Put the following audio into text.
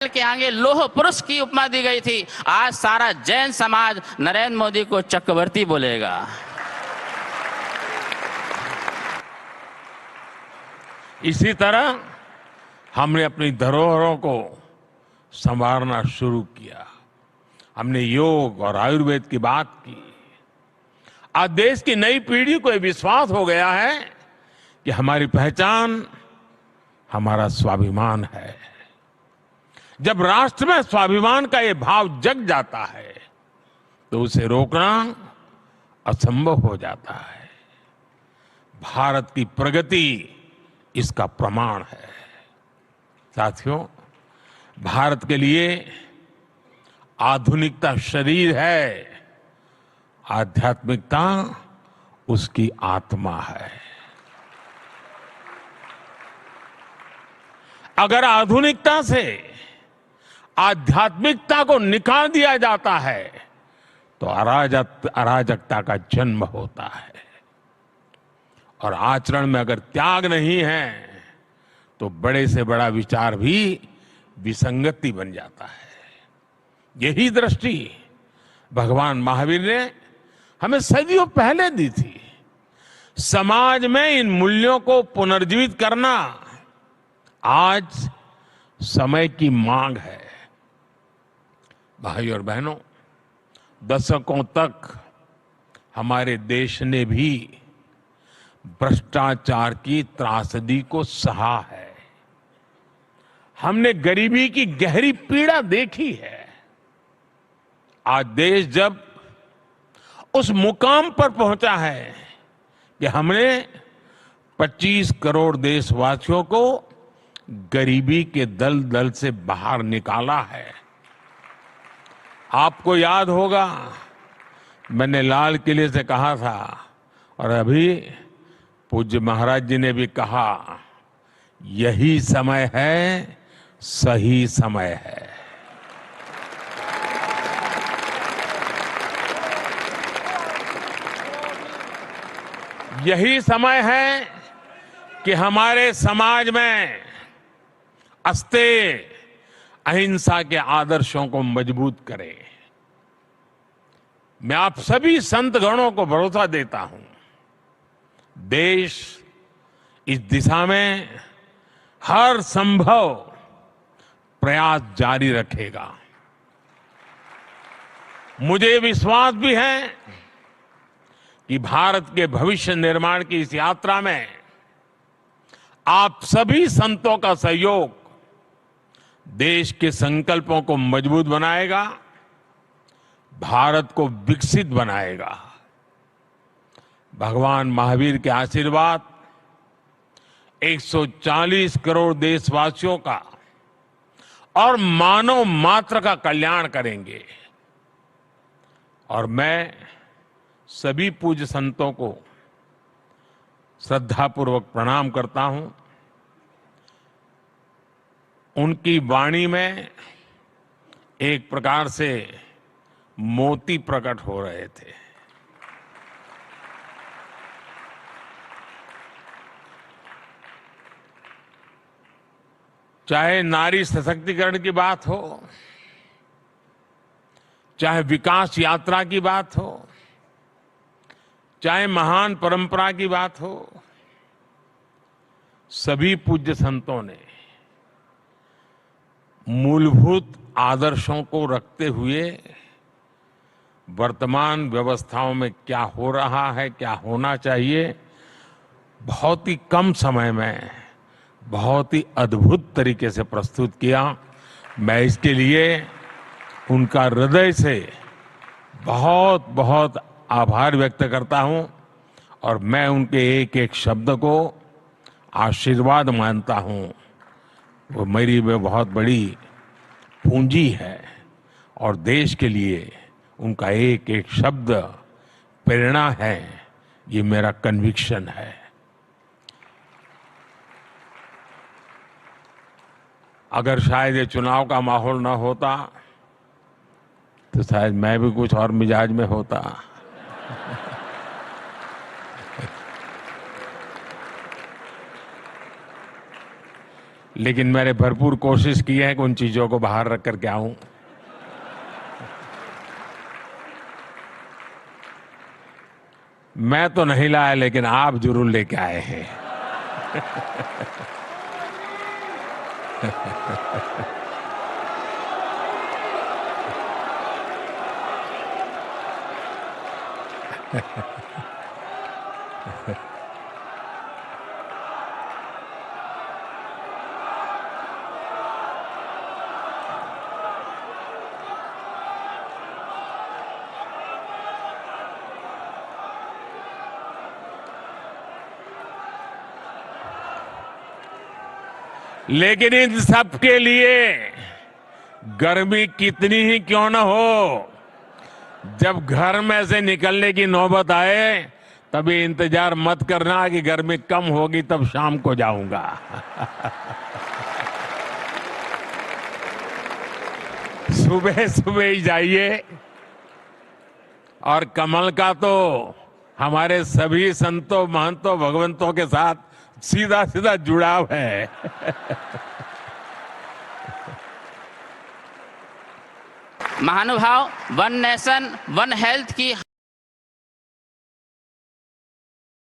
के आगे लोह पुरुष की उपमा दी गई थी। आज सारा जैन समाज नरेंद्र मोदी को चक्रवर्ती बोलेगा। इसी तरह हमने अपनी धरोहरों को संवारना शुरू किया। हमने योग और आयुर्वेद की बात की। आज देश की नई पीढ़ी को यह विश्वास हो गया है कि हमारी पहचान हमारा स्वाभिमान है। जब राष्ट्र में स्वाभिमान का ये भाव जग जाता है तो उसे रोकना असंभव हो जाता है। भारत की प्रगति इसका प्रमाण है। साथियों, भारत के लिए आधुनिकता शरीर है, आध्यात्मिकता उसकी आत्मा है। अगर आधुनिकता से आध्यात्मिकता को निकाल दिया जाता है तो अराजकता का जन्म होता है। और आचरण में अगर त्याग नहीं है तो बड़े से बड़ा विचार भी विसंगति बन जाता है। यही दृष्टि भगवान महावीर ने हमें सदियों पहले दी थी। समाज में इन मूल्यों को पुनर्जीवित करना आज समय की मांग है। भाई और बहनों, दशकों तक हमारे देश ने भी भ्रष्टाचार की त्रासदी को सहा है। हमने गरीबी की गहरी पीड़ा देखी है। आज देश जब उस मुकाम पर पहुंचा है कि हमने 25 करोड़ देशवासियों को गरीबी के दलदल से बाहर निकाला है। आपको याद होगा, मैंने लाल किले से कहा था और अभी पूज्य महाराज जी ने भी कहा, यही समय है, सही समय है। यही समय है कि हमारे समाज में अस्तेय अहिंसा के आदर्शों को मजबूत करें। मैं आप सभी संत गणों को भरोसा देता हूं, देश इस दिशा में हर संभव प्रयास जारी रखेगा। मुझे विश्वास भी है कि भारत के भविष्य निर्माण की इस यात्रा में आप सभी संतों का सहयोग देश के संकल्पों को मजबूत बनाएगा, भारत को विकसित बनाएगा। भगवान महावीर के आशीर्वाद 140 करोड़ देशवासियों का और मानव मात्र का कल्याण करेंगे। और मैं सभी पूज्य संतों को श्रद्धापूर्वक प्रणाम करता हूं। उनकी वाणी में एक प्रकार से मोती प्रकट हो रहे थे। चाहे नारी सशक्तिकरण की बात हो, चाहे विकास यात्रा की बात हो, चाहे महान परंपरा की बात हो, सभी पूज्य संतों ने मूलभूत आदर्शों को रखते हुए वर्तमान व्यवस्थाओं में क्या हो रहा है, क्या होना चाहिए, बहुत ही कम समय में बहुत ही अद्भुत तरीके से प्रस्तुत किया। मैं इसके लिए उनका हृदय से बहुत बहुत आभार व्यक्त करता हूं और मैं उनके एक एक शब्द को आशीर्वाद मानता हूं। वो मेरी में बहुत बड़ी पूंजी है और देश के लिए उनका एक एक शब्द प्रेरणा है। ये मेरा कन्विक्शन है। अगर शायद ये चुनाव का माहौल ना होता तो शायद मैं भी कुछ और मिजाज में होता। लेकिन मैंने भरपूर कोशिश की है कि उन चीजों को बाहर रख करके आऊं। मैं तो नहीं लाया, लेकिन आप जरूर लेके आए हैं। लेकिन इन सब के लिए गर्मी कितनी ही क्यों न हो, जब घर में से निकलने की नौबत आए तभी इंतजार मत करना कि गर्मी कम होगी तब शाम को जाऊंगा। सुबह सुबह ही जाइए। और कमल का तो हमारे सभी संतों, महंतों, भगवंतों के साथ सीधा सीधा जुड़ाव है। महानुभाव, वन नेशन वन हेल्थ की